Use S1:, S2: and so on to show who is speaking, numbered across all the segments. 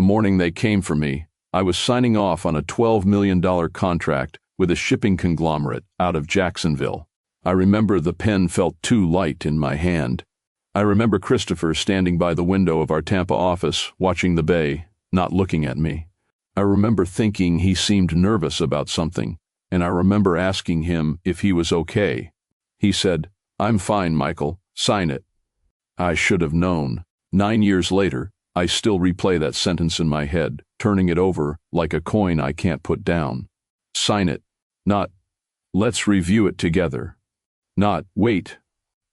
S1: The morning they came for me, I was signing off on a $12 million contract with a shipping conglomerate out of Jacksonville. I remember the pen felt too light in my hand. I remember Christopher standing by the window of our Tampa office, watching the bay, not looking at me. I remember thinking he seemed nervous about something, and I remember asking him if he was okay. He said, "I'm fine, Michael, sign it." I should have known. 9 years later, I still replay that sentence in my head, turning it over like a coin I can't put down. Sign it. Not, let's review it together. Not, wait.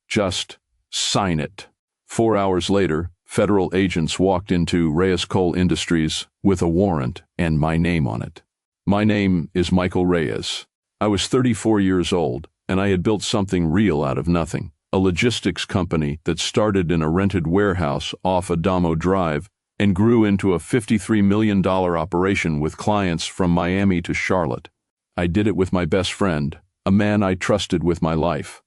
S1: Just, sign it. 4 hours later, federal agents walked into Reyes Coal Industries with a warrant and my name on it. My name is Michael Reyes. I was 34 years old, and I had built something real out of nothing. A logistics company that started in a rented warehouse off Adamo Drive and grew into a $53 million operation with clients from Miami to Charlotte. I did it with my best friend, a man I trusted with my life,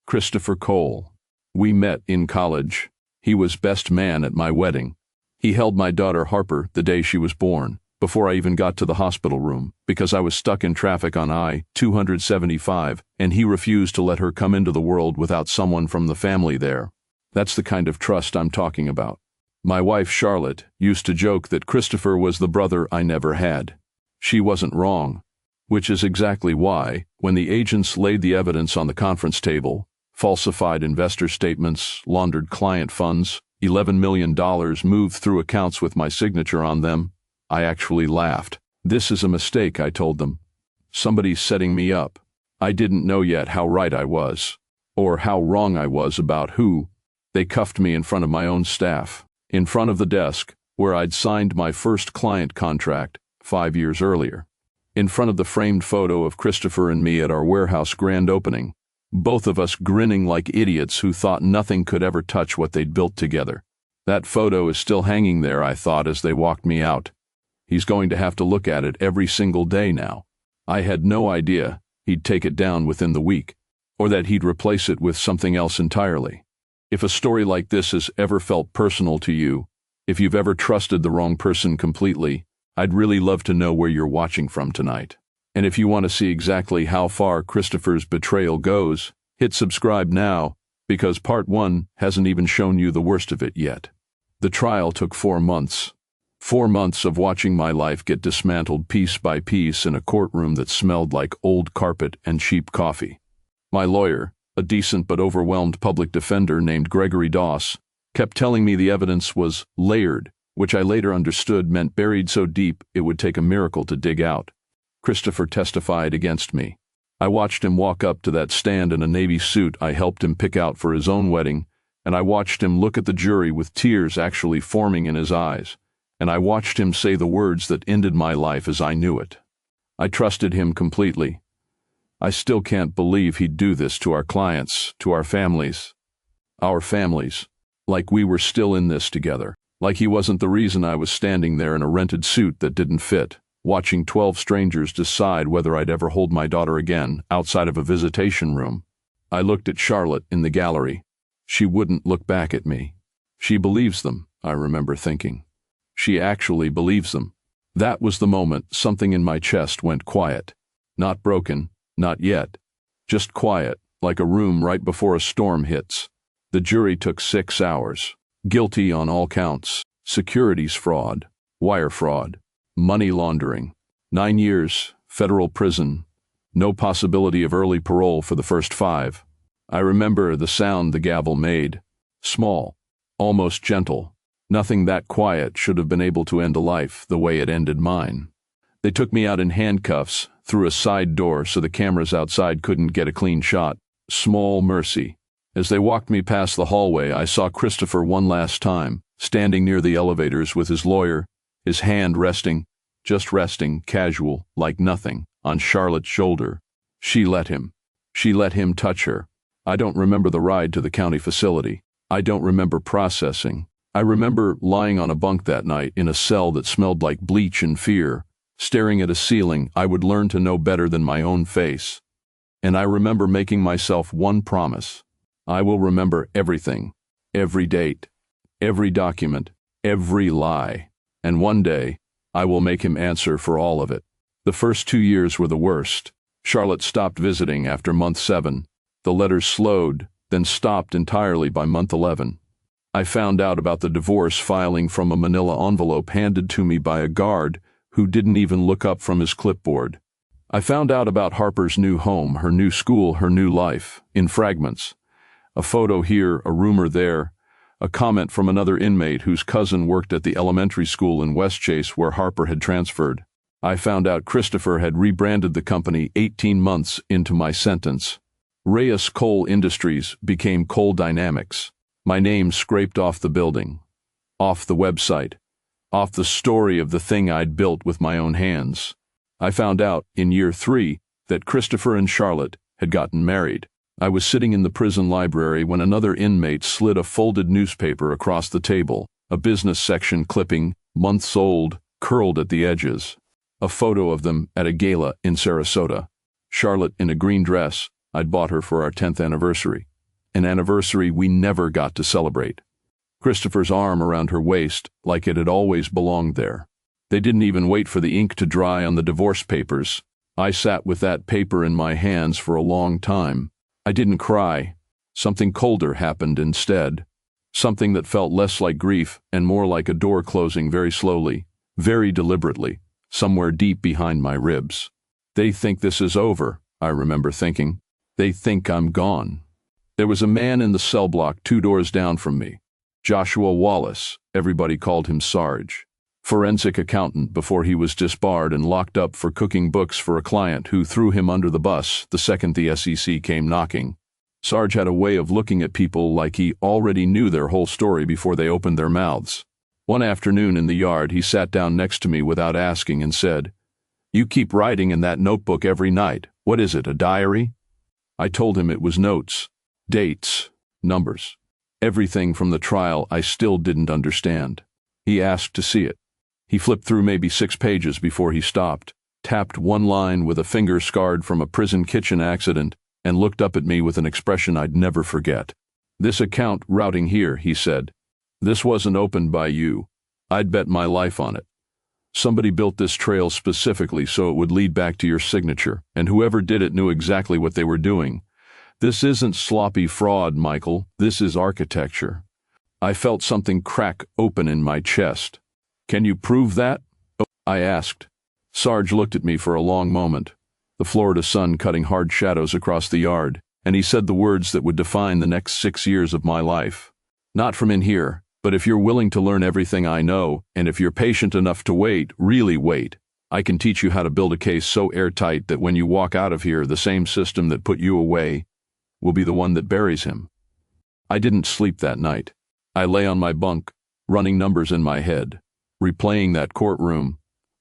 S1: Christopher Cole. We met in college. He was best man at my wedding. He held my daughter Harper the day she was born, before I even got to the hospital room, because I was stuck in traffic on I-275, and he refused to let her come into the world without someone from the family there. That's the kind of trust I'm talking about. My wife, Charlotte, used to joke that Christopher was the brother I never had. She wasn't wrong, which is exactly why, when the agents laid the evidence on the conference table, falsified investor statements, laundered client funds, $11 million moved through accounts with my signature on them, I actually laughed. This is a mistake, I told them. Somebody's setting me up. I didn't know yet how right I was, or how wrong I was about who. They cuffed me in front of my own staff, in front of the desk where I'd signed my first client contract 5 years earlier, in front of the framed photo of Christopher and me at our warehouse grand opening, both of us grinning like idiots who thought nothing could ever touch what they'd built together. That photo is still hanging there, I thought, as they walked me out. He's going to have to look at it every single day now. I had no idea he'd take it down within the week, or that he'd replace it with something else entirely. If a story like this has ever felt personal to you, if you've ever trusted the wrong person completely, I'd really love to know where you're watching from tonight. And if you want to see exactly how far Christopher's betrayal goes, hit subscribe now, because part 1 hasn't even shown you the worst of it yet. The trial took 4 months. 4 months of watching my life get dismantled piece by piece in a courtroom that smelled like old carpet and cheap coffee. My lawyer, a decent but overwhelmed public defender named Gregory Doss, kept telling me the evidence was layered, which I later understood meant buried so deep it would take a miracle to dig out. Christopher testified against me. I watched him walk up to that stand in a navy suit I helped him pick out for his own wedding, and I watched him look at the jury with tears actually forming in his eyes. And I watched him say the words that ended my life as I knew it. I trusted him completely. I still can't believe he'd do this to our clients, to our families. Our families. Like we were still in this together. Like he wasn't the reason I was standing there in a rented suit that didn't fit, watching 12 strangers decide whether I'd ever hold my daughter again outside of a visitation room. I looked at Charlotte in the gallery. She wouldn't look back at me. She believes them, I remember thinking. She actually believes them. That was the moment something in my chest went quiet. Not broken, not yet. Just quiet, like a room right before a storm hits. The jury took 6 hours. Guilty on all counts. Securities fraud, wire fraud, money laundering. 9 years, federal prison. No possibility of early parole for the first 5. I remember the sound the gavel made. Small, almost gentle. Nothing that quiet should have been able to end a life the way it ended mine. They took me out in handcuffs through a side door so the cameras outside couldn't get a clean shot. Small mercy. As they walked me past the hallway, I saw Christopher one last time, standing near the elevators with his lawyer, his hand resting, just resting, casual, like nothing, on Charlotte's shoulder. She let him. She let him touch her. I don't remember the ride to the county facility. I don't remember processing. I remember lying on a bunk that night in a cell that smelled like bleach and fear, staring at a ceiling I would learn to know better than my own face. And I remember making myself one promise. I will remember everything, every date, every document, every lie. And one day, I will make him answer for all of it. The first 2 years were the worst. Charlotte stopped visiting after month 7. The letters slowed, then stopped entirely by month 11. I found out about the divorce filing from a manila envelope handed to me by a guard who didn't even look up from his clipboard. I found out about Harper's new home, her new school, her new life, in fragments. A photo here, a rumor there, a comment from another inmate whose cousin worked at the elementary school in Westchase where Harper had transferred. I found out Christopher had rebranded the company 18 months into my sentence. Reyes Coal Industries became Coal Dynamics. My name scraped off the building, off the website, off the story of the thing I'd built with my own hands. I found out, in year 3, that Christopher and Charlotte had gotten married. I was sitting in the prison library when another inmate slid a folded newspaper across the table, a business section clipping, months old, curled at the edges. A photo of them at a gala in Sarasota. Charlotte in a green dress. I'd bought her for our 10th anniversary. An anniversary we never got to celebrate. Christopher's arm around her waist, like it had always belonged there. They didn't even wait for the ink to dry on the divorce papers. I sat with that paper in my hands for a long time. I didn't cry. Something colder happened instead. Something that felt less like grief and more like a door closing very slowly, very deliberately, somewhere deep behind my ribs. They think this is over, I remember thinking. They think I'm gone. There was a man in the cell block 2 doors down from me. Joshua Wallace, everybody called him Sarge. Forensic accountant before he was disbarred and locked up for cooking books for a client who threw him under the bus the second the SEC came knocking. Sarge had a way of looking at people like he already knew their whole story before they opened their mouths. One afternoon in the yard, he sat down next to me without asking and said, "You keep writing in that notebook every night. What is it, a diary?" I told him it was notes. Dates, numbers, everything from the trial I still didn't understand. He asked to see it. He flipped through maybe 6 pages before he stopped, tapped one line with a finger scarred from a prison kitchen accident, and looked up at me with an expression I'd never forget. "This account routing here," he said. "This wasn't opened by you. I'd bet my life on it. Somebody built this trail specifically so it would lead back to your signature, and whoever did it knew exactly what they were doing. This isn't sloppy fraud, Michael. This is architecture." I felt something crack open in my chest. "Can you prove that?" I asked. Sarge looked at me for a long moment, the Florida sun cutting hard shadows across the yard, and he said the words that would define the next 6 years of my life. "Not from in here, but if you're willing to learn everything I know, and if you're patient enough to wait, really wait, I can teach you how to build a case so airtight that when you walk out of here, the same system that put you away will be the one that buries him." I didn't sleep that night. I lay on my bunk, running numbers in my head, replaying that courtroom,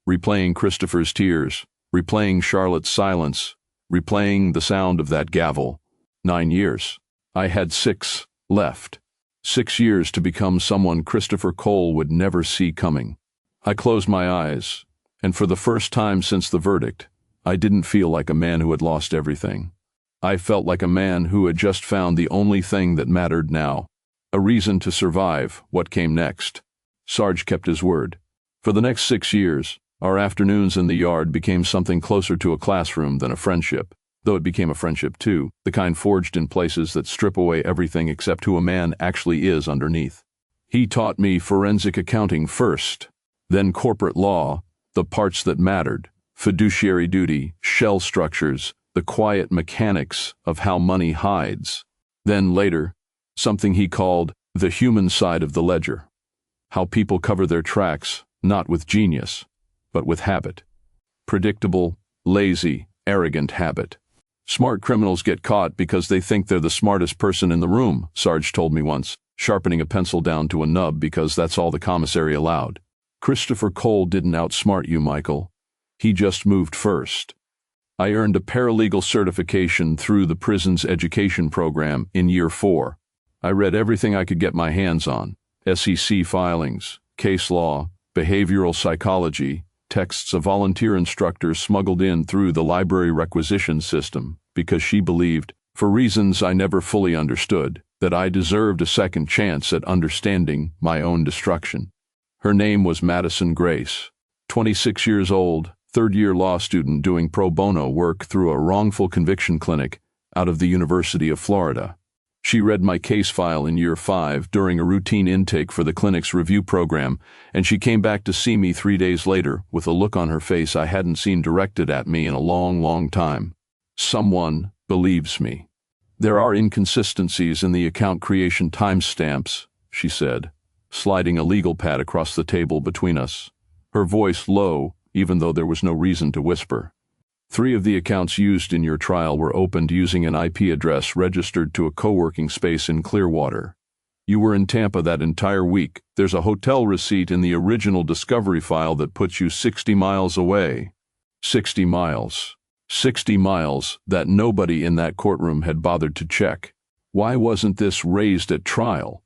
S1: replaying Christopher's tears, replaying Charlotte's silence, replaying the sound of that gavel. 9 years. I had 6 left. 6 years to become someone Christopher Cole would never see coming. I closed my eyes, and for the first time since the verdict, I didn't feel like a man who had lost everything. I felt like a man who had just found the only thing that mattered now, a reason to survive what came next. Sarge kept his word. For the next 6 years, our afternoons in the yard became something closer to a classroom than a friendship, though it became a friendship too, the kind forged in places that strip away everything except who a man actually is underneath. He taught me forensic accounting first, then corporate law, the parts that mattered, fiduciary duty, shell structures, the quiet mechanics of how money hides. Then later, something he called the human side of the ledger, how people cover their tracks, not with genius, but with habit. Predictable, lazy, arrogant habit. Smart criminals get caught because they think they're the smartest person in the room, Sarge told me once, sharpening a pencil down to a nub because that's all the commissary allowed. Christopher Cole didn't outsmart you, Michael. He just moved first. I earned a paralegal certification through the prison's education program in year 4. I read everything I could get my hands on: SEC filings, case law, behavioral psychology, texts a volunteer instructor smuggled in through the library requisition system because she believed, for reasons I never fully understood, that I deserved a second chance at understanding my own destruction. Her name was Madison Grace, 26 years old, third-year law student doing pro bono work through a wrongful conviction clinic out of the University of Florida. She read my case file in year 5 during a routine intake for the clinic's review program, and she came back to see me 3 days later with a look on her face I hadn't seen directed at me in a long, long time. Someone believes me. There are inconsistencies in the account creation timestamps, she said, sliding a legal pad across the table between us, her voice low, even though there was no reason to whisper. 3 of the accounts used in your trial were opened using an IP address registered to a co-working space in Clearwater. You were in Tampa that entire week. There's a hotel receipt in the original discovery file that puts you 60 miles away. 60 miles. 60 miles that nobody in that courtroom had bothered to check. Why wasn't this raised at trial?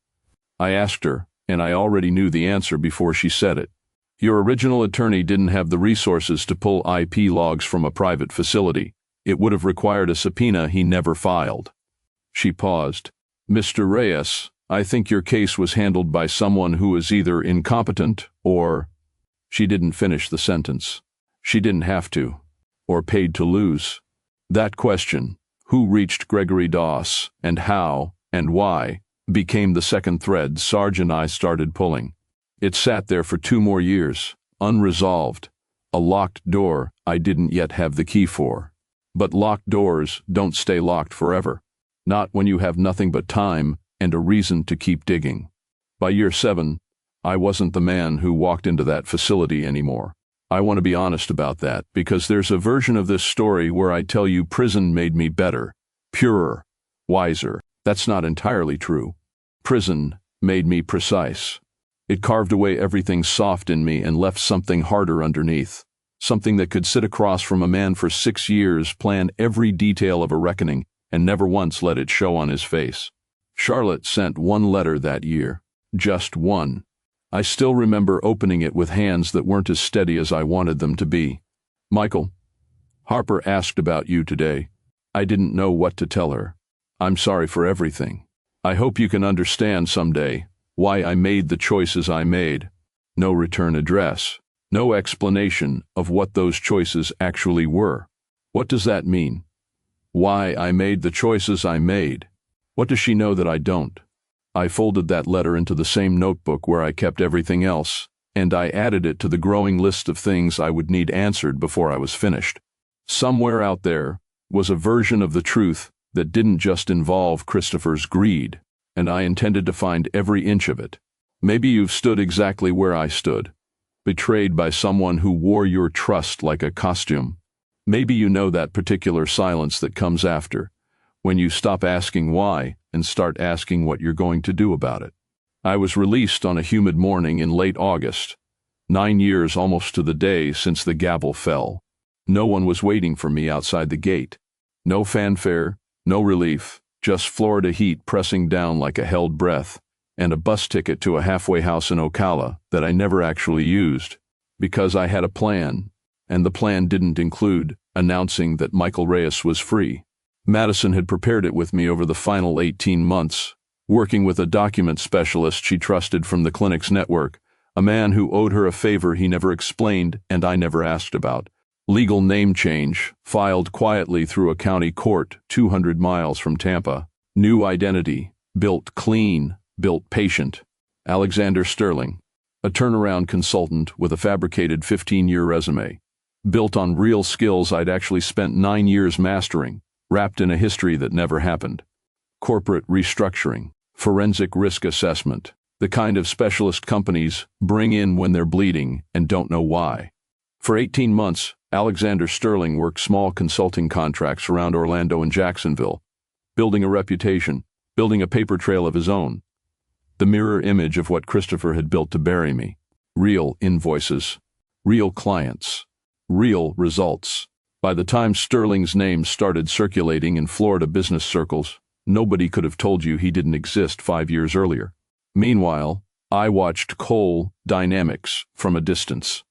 S1: I asked her, and I already knew the answer before she said it. Your original attorney didn't have the resources to pull IP logs from a private facility. It would have required a subpoena he never filed. She paused. Mr. Reyes, I think your case was handled by someone who is either incompetent or... She didn't finish the sentence. She didn't have to. Or paid to lose. That question, who reached Gregory Doss, and how, and why, became the second thread Sarge and I started pulling. It sat there for 2 more years, unresolved, a locked door I didn't yet have the key for. But locked doors don't stay locked forever, not when you have nothing but time and a reason to keep digging. By year 7, I wasn't the man who walked into that facility anymore. I want to be honest about that, because there's a version of this story where I tell you prison made me better, purer, wiser. That's not entirely true. Prison made me precise. It carved away everything soft in me and left something harder underneath, something that could sit across from a man for 6 years, plan every detail of a reckoning, and never once let it show on his face. Charlotte sent 1 letter that year, just 1. I still remember opening it with hands that weren't as steady as I wanted them to be. Michael, Harper asked about you today. I didn't know what to tell her. I'm sorry for everything. I hope you can understand someday why I made the choices I made. No return address. No explanation of what those choices actually were. What does that mean? Why I made the choices I made. What does she know that I don't? I folded that letter into the same notebook where I kept everything else, and I added it to the growing list of things I would need answered before I was finished. Somewhere out there was a version of the truth that didn't just involve Christopher's greed, and I intended to find every inch of it. Maybe you've stood exactly where I stood, betrayed by someone who wore your trust like a costume. Maybe you know that particular silence that comes after, when you stop asking why and start asking what you're going to do about it. I was released on a humid morning in late August, 9 years almost to the day since the gavel fell. No one was waiting for me outside the gate. No fanfare, no relief, just Florida heat pressing down like a held breath, and a bus ticket to a halfway house in Ocala that I never actually used, because I had a plan, and the plan didn't include announcing that Michael Reyes was free. Madison had prepared it with me over the final 18 months, working with a document specialist she trusted from the clinic's network, a man who owed her a favor he never explained and I never asked about. Legal name change, filed quietly through a county court 200 miles from Tampa. New identity, built clean, built patient. Alexander Sterling, a turnaround consultant with a fabricated 15-year resume, built on real skills I'd actually spent 9 years mastering, wrapped in a history that never happened. Corporate restructuring, forensic risk assessment, the kind of specialist companies bring in when they're bleeding and don't know why. For 18 months, Alexander Sterling worked small consulting contracts around Orlando and Jacksonville, building a reputation, building a paper trail of his own. The mirror image of what Christopher had built to bury me. Real invoices, real clients, real results. By the time Sterling's name started circulating in Florida business circles, nobody could have told you he didn't exist 5 years earlier. Meanwhile, I watched coal dynamics from a distance.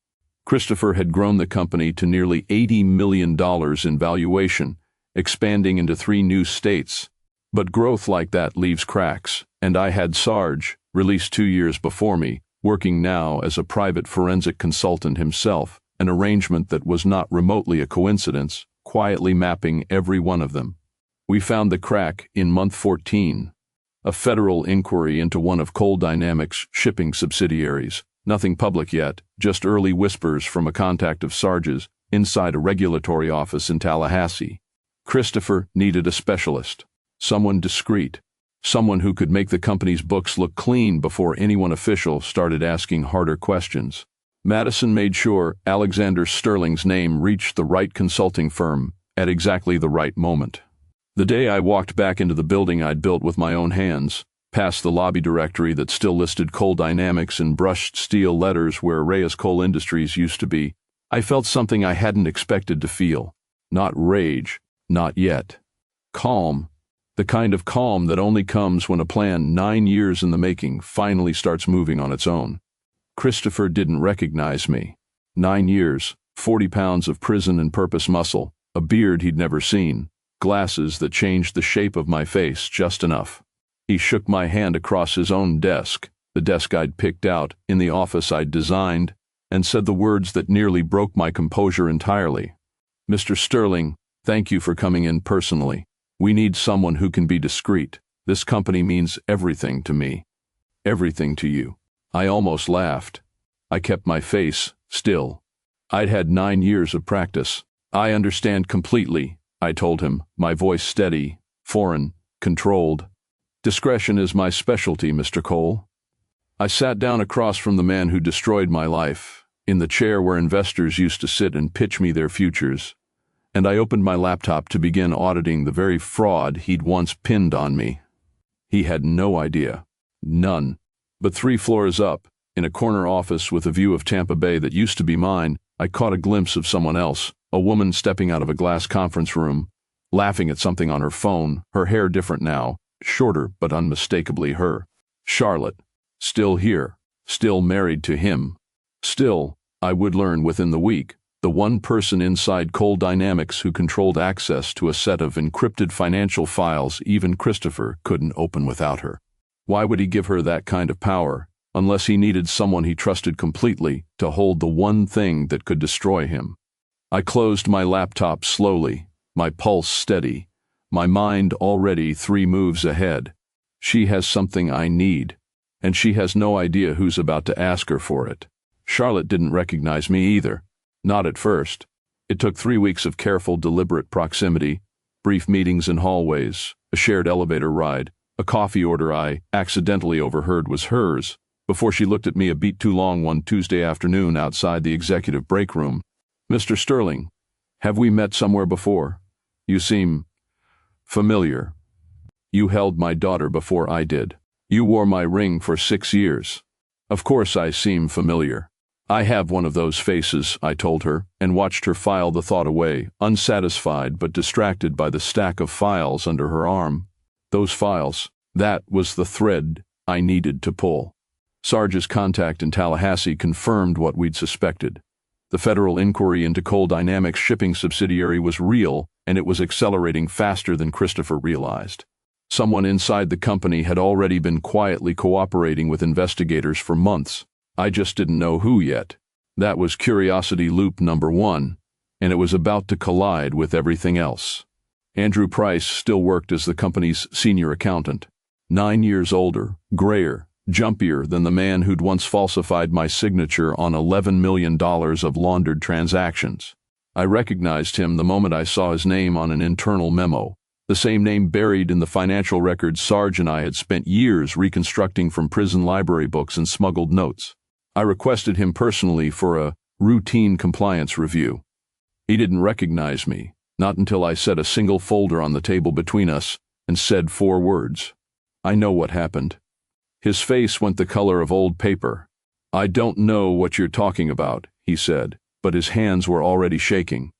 S1: Christopher had grown the company to nearly $80 million in valuation, expanding into 3 new states. But growth like that leaves cracks, and I had Sarge, released 2 years before me, working now as a private forensic consultant himself, an arrangement that was not remotely a coincidence, quietly mapping every one of them. We found the crack in month 14. A federal inquiry into one of Coal Dynamics' shipping subsidiaries. Nothing public yet, just early whispers from a contact of Sarge's inside a regulatory office in Tallahassee. Christopher needed a specialist, someone discreet, someone who could make the company's books look clean before anyone official started asking harder questions. Madison made sure Alexander Sterling's name reached the right consulting firm at exactly the right moment. The day I walked back into the building I'd built with my own hands, past the lobby directory that still listed Coal Dynamics in brushed steel letters where Reyes Coal Industries used to be, I felt something I hadn't expected to feel. Not rage, not yet. Calm. The kind of calm that only comes when a plan 9 years in the making finally starts moving on its own. Christopher didn't recognize me. 9 years, 40 pounds of prison and purpose muscle, a beard he'd never seen, glasses that changed the shape of my face just enough. He shook my hand across his own desk, the desk I'd picked out in the office I'd designed, and said the words that nearly broke my composure entirely. "Mr. Sterling, thank you for coming in personally. We need someone who can be discreet. This company means everything to me. Everything to you." I almost laughed. I kept my face still. I'd had 9 years of practice. "I understand completely," I told him, my voice steady, foreign, controlled. "Discretion is my specialty, Mr. Cole." I sat down across from the man who destroyed my life, in the chair where investors used to sit and pitch me their futures, and I opened my laptop to begin auditing the very fraud he'd once pinned on me. He had no idea. None. But 3 floors up, in a corner office with a view of Tampa Bay that used to be mine, I caught a glimpse of someone else, a woman stepping out of a glass conference room, laughing at something on her phone, her hair different now, shorter but unmistakably her. Charlotte. Still here. Still married to him. Still, I would learn within the week, the one person inside Coal Dynamics who controlled access to a set of encrypted financial files even Christopher couldn't open without her. Why would he give her that kind of power, unless he needed someone he trusted completely to hold the one thing that could destroy him? I closed my laptop slowly, my pulse steady, my mind already 3 moves ahead. She has something I need, and she has no idea who's about to ask her for it. Charlotte didn't recognize me either. Not at first. It took 3 weeks of careful, deliberate proximity, brief meetings in hallways, a shared elevator ride, a coffee order I accidentally overheard was hers, before she looked at me a beat too long one Tuesday afternoon outside the executive break room. "Mr. Sterling, have we met somewhere before? You seem familiar. You held my daughter before I did. You wore my ring for 6 years. Of course I seem familiar." "I have one of those faces," I told her, and watched her file the thought away, unsatisfied but distracted by the stack of files under her arm. Those files, that was the thread I needed to pull. Sarge's contact in Tallahassee confirmed what we'd suspected. The federal inquiry into Coal Dynamics' shipping subsidiary was real, and it was accelerating faster than Christopher realized. Someone inside the company had already been quietly cooperating with investigators for months. I just didn't know who yet. That was curiosity loop number 1, and it was about to collide with everything else. Andrew Price still worked as the company's senior accountant. 9 years older, grayer, jumpier than the man who'd once falsified my signature on $11 million of laundered transactions. I recognized him the moment I saw his name on an internal memo, the same name buried in the financial records Sarge and I had spent years reconstructing from prison library books and smuggled notes. I requested him personally for a routine compliance review. He didn't recognize me, not until I set a single folder on the table between us and said 4 words. "I know what happened." His face went the color of old paper. "I don't know what you're talking about," he said, but his hands were already shaking.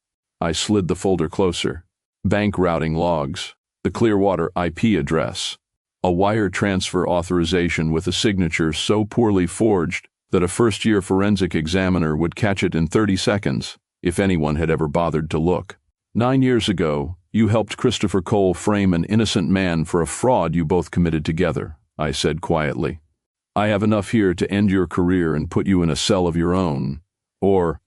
S1: I slid the folder closer. Bank routing logs, the Clearwater IP address, a wire transfer authorization with a signature so poorly forged that a first-year forensic examiner would catch it in 30 seconds, if anyone had ever bothered to look. 9 years ago, you helped Christopher Cole frame an innocent man for a fraud you both committed together," I said quietly. I have enough here to end your career and put you in a cell of your own. Or,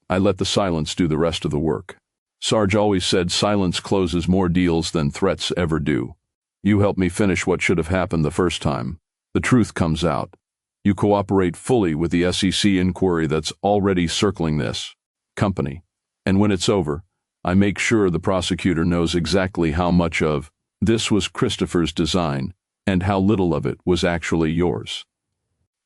S1: I let the silence do the rest of the work. Sarge always said silence closes more deals than threats ever do. You helped me finish what should have happened the first time. The truth comes out. You cooperate fully with the SEC inquiry that's already circling this company. And when it's over, I make sure the prosecutor knows exactly how much of this was Christopher's design and how little of it was actually yours.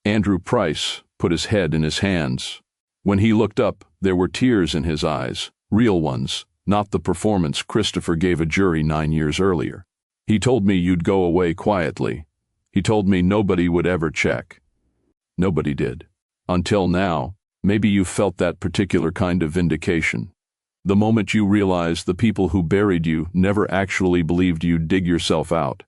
S1: Andrew Price put his head in his hands. When he looked up, there were tears in his eyes, real ones, not the performance Christopher gave a jury 9 years earlier. He told me you'd go away quietly. He told me nobody would ever check. Nobody did. Until now, maybe you felt that particular kind of vindication. The moment you realized the people who buried you never actually believed you'd dig yourself out.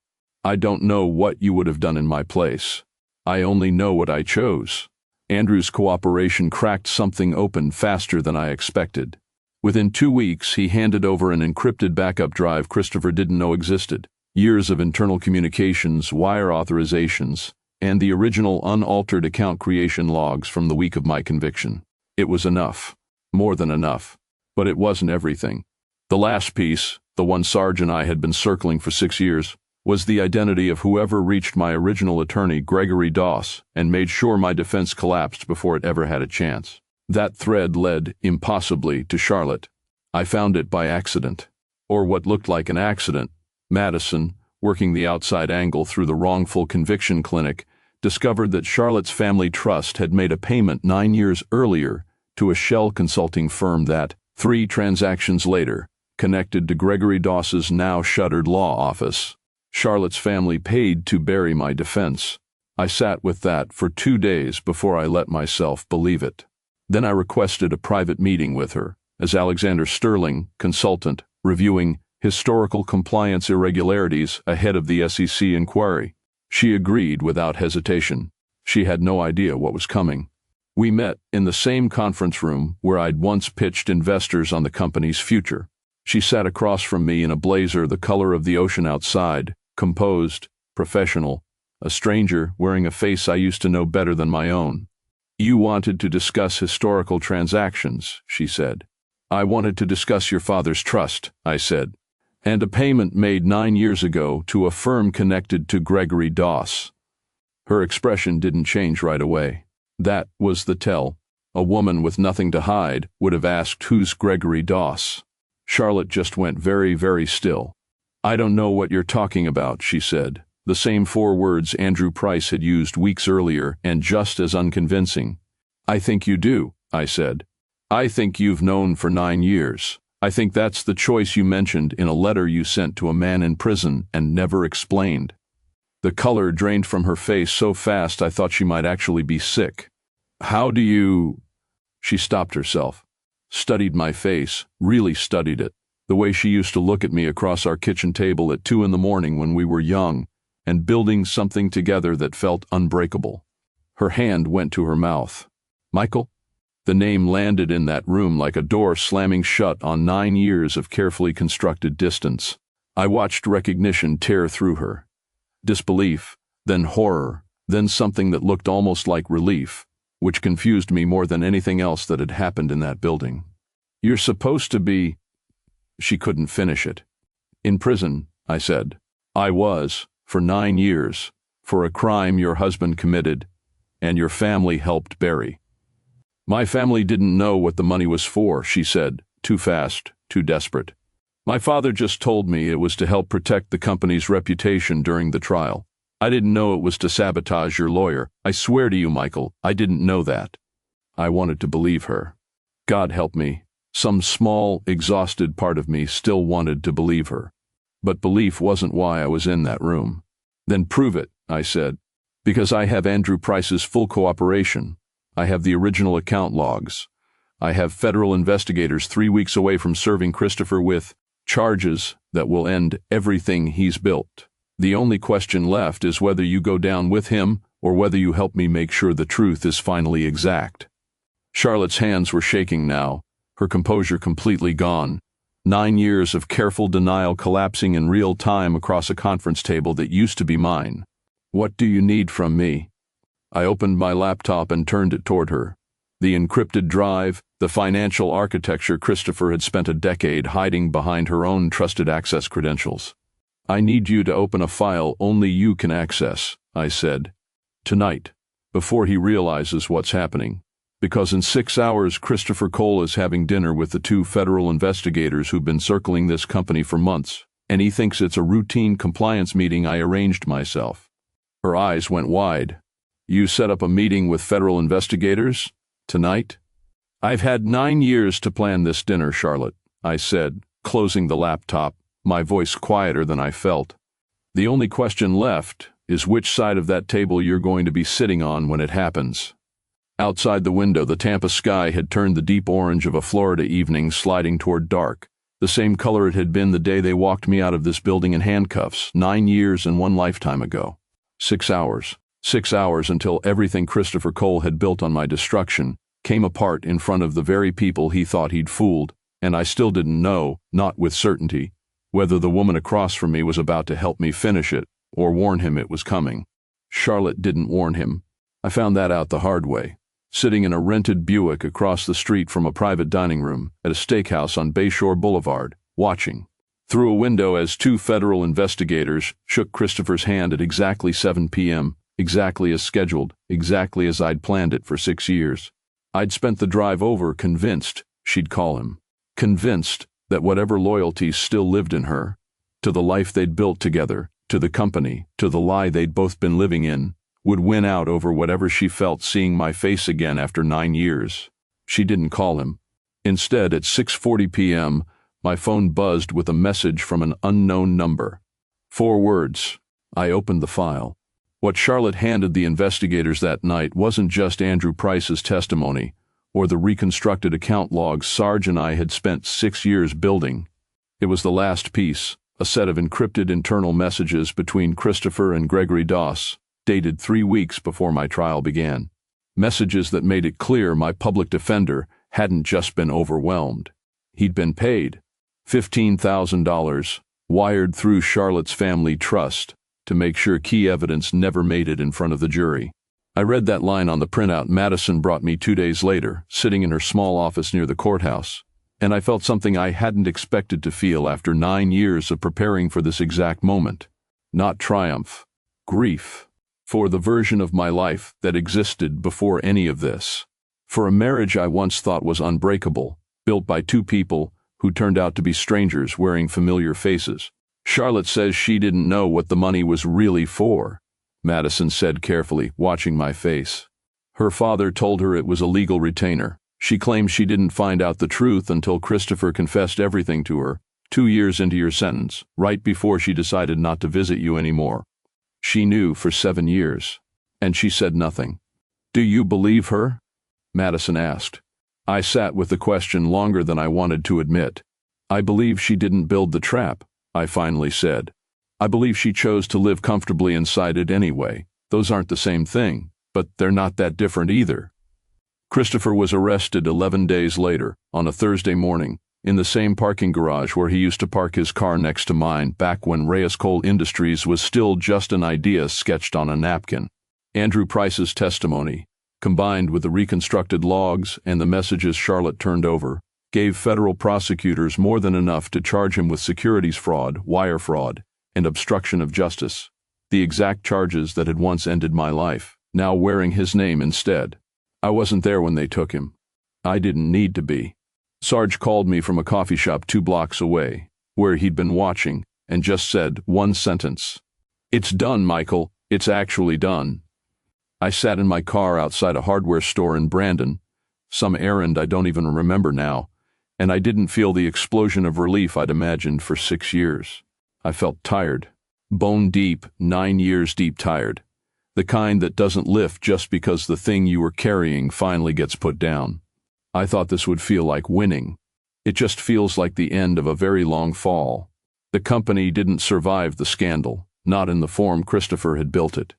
S1: I don't know what you would have done in my place. I only know what I chose. Andrew's cooperation cracked something open faster than I expected. Within 2 weeks, he handed over an encrypted backup drive Christopher didn't know existed, years of internal communications, wire authorizations, and the original unaltered account creation logs from the week of my conviction. It was enough. More than enough. But it wasn't everything. The last piece, the one Sarge and I had been circling for 6 years, was the identity of whoever reached my original attorney, Gregory Doss, and made sure my defense collapsed before it ever had a chance. That thread led, impossibly, to Charlotte. I found it by accident. Or what looked like an accident. Madison, working the outside angle through the wrongful conviction clinic, discovered that Charlotte's family trust had made a payment 9 years earlier to a shell consulting firm that, 3 transactions later, connected to Gregory Doss's now shuttered law office. Charlotte's family paid to bury my defense. I sat with that for 2 days before I let myself believe it. Then I requested a private meeting with her, as Alexander Sterling, consultant, reviewing historical compliance irregularities ahead of the SEC inquiry. She agreed without hesitation. She had no idea what was coming. We met in the same conference room where I'd once pitched investors on the company's future. She sat across from me in a blazer the color of the ocean outside, composed, professional, a stranger wearing a face I used to know better than my own. You wanted to discuss historical transactions, she said. I wanted to discuss your father's trust, I said, and a payment made 9 years ago to a firm connected to Gregory Doss. Her expression didn't change right away. That was the tell. A woman with nothing to hide would have asked, "Who's Gregory Doss?" Charlotte just went very, very still. "I don't know what you're talking about," she said, the same 4 words Andrew Price had used weeks earlier and just as unconvincing. "I think you do," I said. "I think you've known for 9 years. I think that's the choice you mentioned in a letter you sent to a man in prison and never explained." The color drained from her face so fast I thought she might actually be sick. "How do you—" She stopped herself, studied my face, really studied it, the way she used to look at me across our kitchen table at 2 a.m. when we were young, and building something together that felt unbreakable. Her hand went to her mouth. "Michael?" The name landed in that room like a door slamming shut on 9 years of carefully constructed distance. I watched recognition tear through her. Disbelief, then horror, then something that looked almost like relief, which confused me more than anything else that had happened in that building. "You're supposed to be—" She couldn't finish it. "In prison," I said. "I was, for 9 years, for a crime your husband committed, and your family helped bury." "My family didn't know what the money was for," she said, too fast, too desperate. "My father just told me it was to help protect the company's reputation during the trial. I didn't know it was to sabotage your lawyer. I swear to you, Michael, I didn't know that." I wanted to believe her. God help me. Some small, exhausted part of me still wanted to believe her. But belief wasn't why I was in that room. "Then prove it," I said. "Because I have Andrew Price's full cooperation. I have the original account logs. I have federal investigators 3 weeks away from serving Christopher with charges that will end everything he's built. The only question left is whether you go down with him or whether you help me make sure the truth is finally exact." Charlotte's hands were shaking now, her composure completely gone. 9 years of careful denial collapsing in real time across a conference table that used to be mine. "What do you need from me?" I opened my laptop and turned it toward her. The encrypted drive, the financial architecture Christopher had spent a decade hiding behind her own trusted access credentials. I need you to open a file only you can access, I said. Tonight, before he realizes what's happening. Because in 6 hours, Christopher Cole is having dinner with the 2 federal investigators who've been circling this company for months, and he thinks it's a routine compliance meeting I arranged myself. Her eyes went wide. You set up a meeting with federal investigators? Tonight? I've had 9 years to plan this dinner, Charlotte, I said, closing the laptop, my voice quieter than I felt. The only question left is which side of that table you're going to be sitting on when it happens. Outside the window, the Tampa sky had turned the deep orange of a Florida evening sliding toward dark, the same color it had been the day they walked me out of this building in handcuffs, 9 years and 1 lifetime ago. 6 hours. 6 hours until everything Christopher Cole had built on my destruction came apart in front of the very people he thought he'd fooled, and I still didn't know, not with certainty, whether the woman across from me was about to help me finish it or warn him it was coming. Charlotte didn't warn him. I found that out the hard way, sitting in a rented Buick across the street from a private dining room at a steakhouse on Bayshore Boulevard, watching through a window as 2 federal investigators shook Christopher's hand at exactly 7 p.m., exactly as scheduled, exactly as I'd planned it for 6 years. I'd spent the drive over convinced she'd call him, convinced that whatever loyalties still lived in her, to the life they'd built together, to the company, to the lie they'd both been living in, would win out over whatever she felt seeing my face again after 9 years. She didn't call him. Instead, at 6:40 p.m., my phone buzzed with a message from an unknown number. 4 words. I opened the file. What Charlotte handed the investigators that night wasn't just Andrew Price's testimony or the reconstructed account logs Sarge and I had spent 6 years building. It was the last piece, a set of encrypted internal messages between Christopher and Gregory Doss, dated 3 weeks before my trial began. Messages that made it clear my public defender hadn't just been overwhelmed. He'd been paid $15,000, wired through Charlotte's family trust, to make sure key evidence never made it in front of the jury. I read that line on the printout Madison brought me 2 days later, sitting in her small office near the courthouse, and I felt something I hadn't expected to feel after 9 years of preparing for this exact moment. Not triumph, grief, for the version of my life that existed before any of this. For a marriage I once thought was unbreakable, built by 2 people who turned out to be strangers wearing familiar faces. Charlotte says she didn't know what the money was really for, Madison said carefully, watching my face. Her father told her it was a legal retainer. She claims she didn't find out the truth until Christopher confessed everything to her, 2 years into your sentence, right before she decided not to visit you anymore. She knew for 7 years, and she said nothing. Do you believe her? Madison asked. I sat with the question longer than I wanted to admit. I believe she didn't build the trap, I finally said. I believe she chose to live comfortably inside it anyway. Those aren't the same thing, but they're not that different either. Christopher was arrested 11 days later, on a Thursday morning, in the same parking garage where he used to park his car next to mine back when Reyes Coal Industries was still just an idea sketched on a napkin. Andrew Price's testimony, combined with the reconstructed logs and the messages Charlotte turned over, gave federal prosecutors more than enough to charge him with securities fraud, wire fraud, and obstruction of justice, the exact charges that had once ended my life, now wearing his name instead. I wasn't there when they took him. I didn't need to be. Sarge called me from a coffee shop 2 blocks away, where he'd been watching, and just said one sentence. It's done, Michael. It's actually done. I sat in my car outside a hardware store in Brandon, some errand I don't even remember now, and I didn't feel the explosion of relief I'd imagined for 6 years. I felt tired. Bone deep, 9 years deep tired. The kind that doesn't lift just because the thing you were carrying finally gets put down. I thought this would feel like winning. It just feels like the end of a very long fall. The company didn't survive the scandal, not in the form Christopher had built it.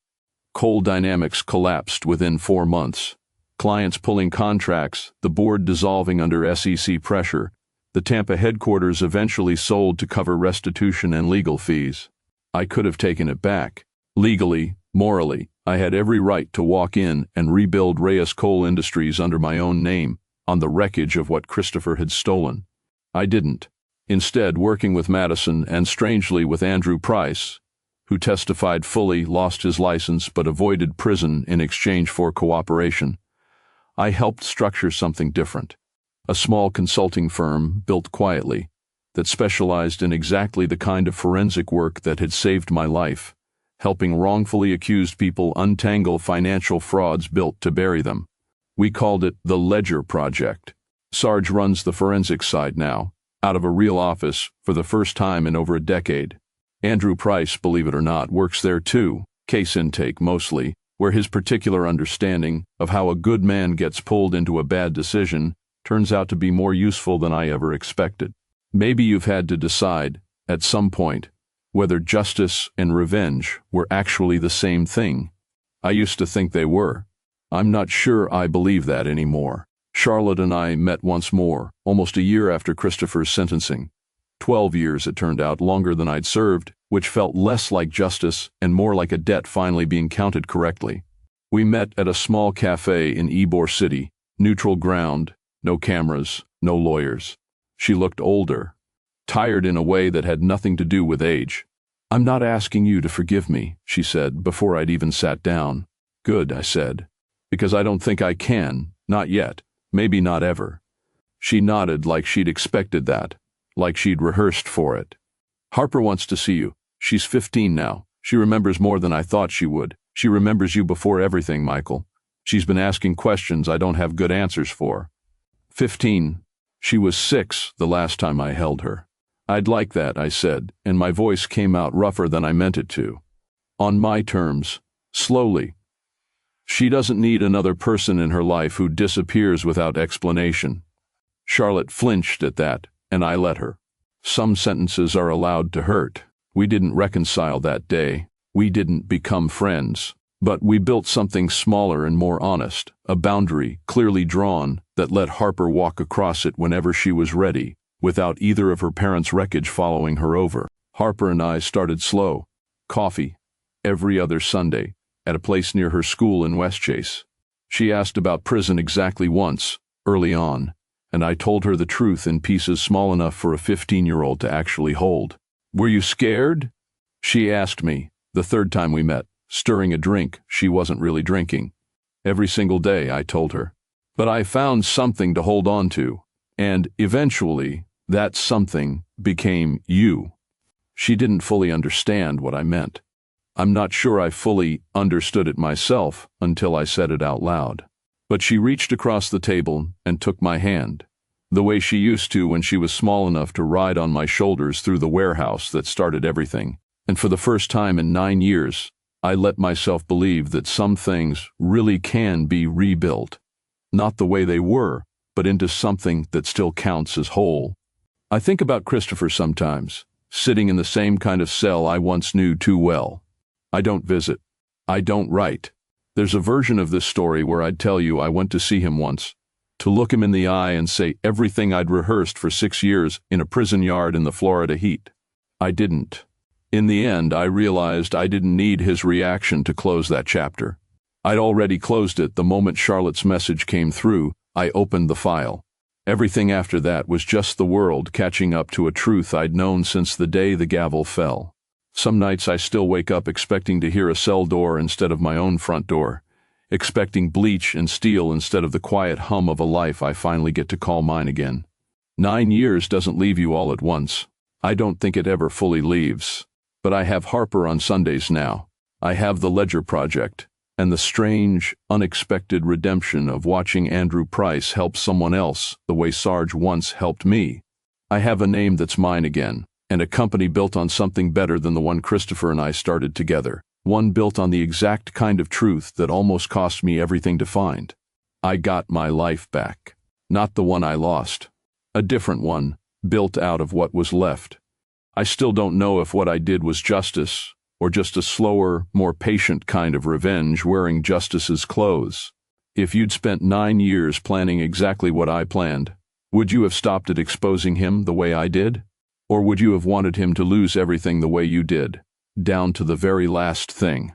S1: Coal Dynamics collapsed within 4 months. Clients pulling contracts, the board dissolving under SEC pressure, the Tampa headquarters eventually sold to cover restitution and legal fees. I could have taken it back. Legally, morally, I had every right to walk in and rebuild Reyes Coal Industries under my own name, on the wreckage of what Christopher had stolen. I didn't. Instead, working with Madison and strangely with Andrew Price, who testified fully, lost his license but avoided prison in exchange for cooperation, I helped structure something different. A small consulting firm built quietly that specialized in exactly the kind of forensic work that had saved my life, helping wrongfully accused people untangle financial frauds built to bury them. We called it the Ledger Project. Sarge runs the forensic side now, out of a real office for the first time in over a decade. Andrew Price, believe it or not, works there too, case intake mostly, where his particular understanding of how a good man gets pulled into a bad decision turns out to be more useful than I ever expected. Maybe you've had to decide, at some point, whether justice and revenge were actually the same thing. I used to think they were. I'm not sure I believe that anymore. Charlotte and I met once more, almost a year after Christopher's sentencing. 12 years, it turned out, longer than I'd served, which felt less like justice and more like a debt finally being counted correctly. We met at a small cafe in Ybor City, neutral ground, no cameras, no lawyers. She looked older, tired in a way that had nothing to do with age. "I'm not asking you to forgive me," she said before I'd even sat down. "Good," I said, "because I don't think I can, not yet, maybe not ever." She nodded like she'd expected that, like she'd rehearsed for it. "Harper wants to see you. She's 15 now. She remembers more than I thought she would. She remembers you before everything, Michael. She's been asking questions I don't have good answers for." 15. She was 6 the last time I held her. "I'd like that," I said, and my voice came out rougher than I meant it to. "On my terms, slowly. She doesn't need another person in her life who disappears without explanation." Charlotte flinched at that, and I let her. Some sentences are allowed to hurt. We didn't reconcile that day. We didn't become friends. But we built something smaller and more honest, a boundary clearly drawn that let Harper walk across it whenever she was ready, without either of her parents' wreckage following her over. Harper and I started slow. Coffee, every other Sunday, at a place near her school in Westchase. She asked about prison exactly once, early on, and I told her the truth in pieces small enough for a 15-year-old to actually hold. "Were you scared?" she asked me, the third time we met, stirring a drink she wasn't really drinking. "Every single day," I told her. "But I found something to hold on to, and eventually, that something became you." She didn't fully understand what I meant. I'm not sure I fully understood it myself until I said it out loud. But she reached across the table and took my hand, the way she used to when she was small enough to ride on my shoulders through the warehouse that started everything. And for the first time in 9 years, I let myself believe that some things really can be rebuilt. Not the way they were, but into something that still counts as whole. I think about Christopher sometimes, sitting in the same kind of cell I once knew too well. I don't visit. I don't write. There's a version of this story where I'd tell you I went to see him once, to look him in the eye and say everything I'd rehearsed for 6 years in a prison yard in the Florida heat. I didn't. In the end, I realized I didn't need his reaction to close that chapter. I'd already closed it the moment Charlotte's message came through. I opened the file. Everything after that was just the world catching up to a truth I'd known since the day the gavel fell. Some nights I still wake up expecting to hear a cell door instead of my own front door, expecting bleach and steel instead of the quiet hum of a life I finally get to call mine again. 9 years doesn't leave you all at once. I don't think it ever fully leaves. But I have Harper on Sundays now. I have the Ledger Project, and the strange, unexpected redemption of watching Andrew Price help someone else the way Sarge once helped me. I have a name that's mine again, and a company built on something better than the one Christopher and I started together, one built on the exact kind of truth that almost cost me everything to find. I got my life back. Not the one I lost. A different one, built out of what was left. I still don't know if what I did was justice, or just a slower, more patient kind of revenge wearing justice's clothes. If you'd spent 9 years planning exactly what I planned, would you have stopped at exposing him the way I did? Or would you have wanted him to lose everything the way you did, down to the very last thing?